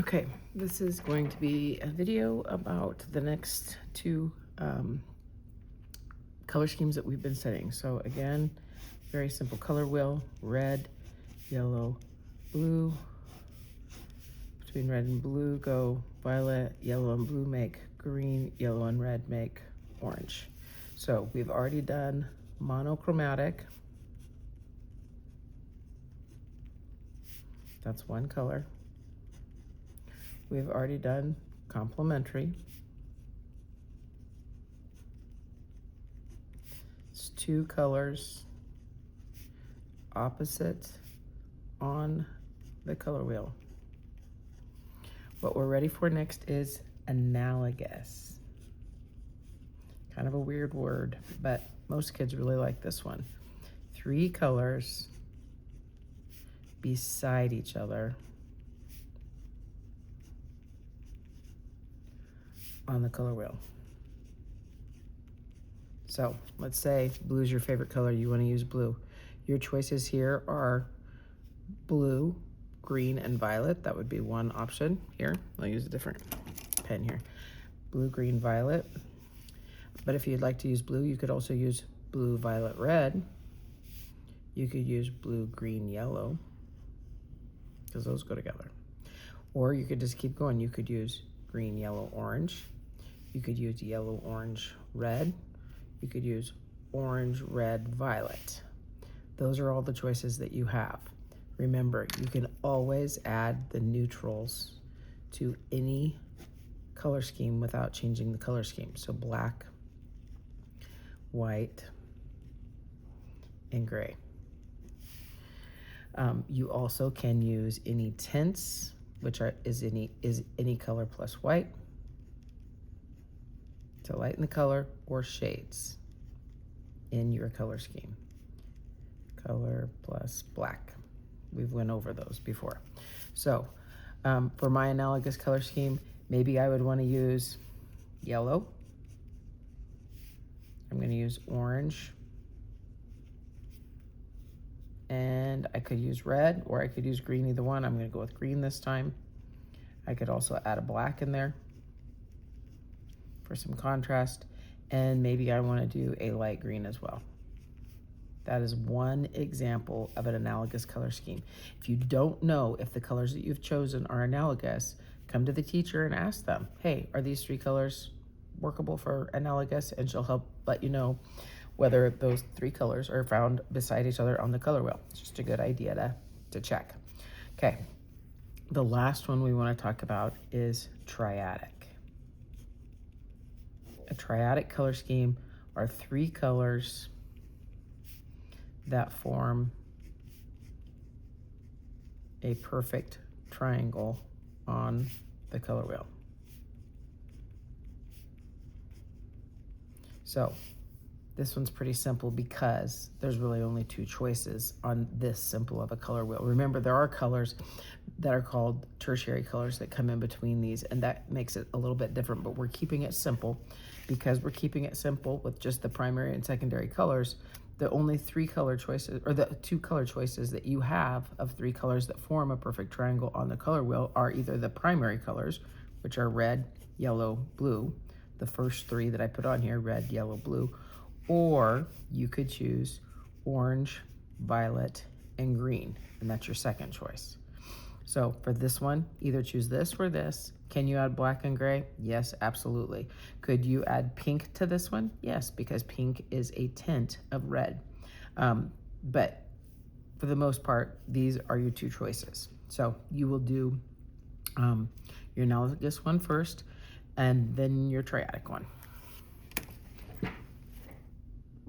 Okay, this is going to be a video about the next two color schemes that we've been studying. So again, very simple color wheel: red, yellow, blue. Between red and blue go violet, yellow and blue make green, yellow and red make orange. So we've already done monochromatic. That's one color. We've already done complementary. It's two colors opposite on the color wheel. What we're ready for next is analogous. Kind of a weird word, but most kids really like this one. Three colors beside each other on the color wheel. So let's say blue is your favorite color. You want to use blue. Your choices here are blue, green, and violet. That would be one option here. I'll use a different pen here. Blue, green, violet. But if you'd like to use blue, you could also use blue, violet, red. You could use blue, green, yellow, because those go together. Or you could just keep going. You could use green, yellow, orange. You could use yellow, orange, red. You could use orange, red, violet. Those are all the choices that you have. Remember, you can always add the neutrals to any color scheme without changing the color scheme. So black, white, and gray. You also can use any tints, which is any color plus white, to lighten the color, or shades in your color scheme. Color plus black. We've went over those before. So for my analogous color scheme, maybe I would want to use yellow. I'm going to use orange. And I could use red, or I could use green, either one. I'm going to go with green this time. I could also add a black in there for some contrast. And maybe I want to do a light green as well. That is one example of an analogous color scheme. If you don't know if the colors that you've chosen are analogous, come to the teacher and ask them, hey, are these three colors workable for analogous? And she'll help let you know whether those three colors are found beside each other on the color wheel. It's just a good idea to check. Okay, the last one we want to talk about is triadic. A triadic color scheme are three colors that form a perfect triangle on the color wheel. So this one's pretty simple because there's really only two choices on this simple of a color wheel. Remember, there are colors that are called tertiary colors that come in between these, and that makes it a little bit different, but we're keeping it simple because we're keeping it simple with just the primary and secondary colors. The only three color choices, or the two color choices that you have of three colors that form a perfect triangle on the color wheel are either the primary colors, which are red, yellow, blue, the first three that I put on here, red, yellow, blue, or you could choose orange, violet, and green, and that's your second choice. So for this one, either choose this or this. Can you add black and gray? Yes, absolutely. Could you add pink to this one? Yes, because pink is a tint of red. But for the most part, these are your two choices. So you will do your analogous one first, and then your triadic one.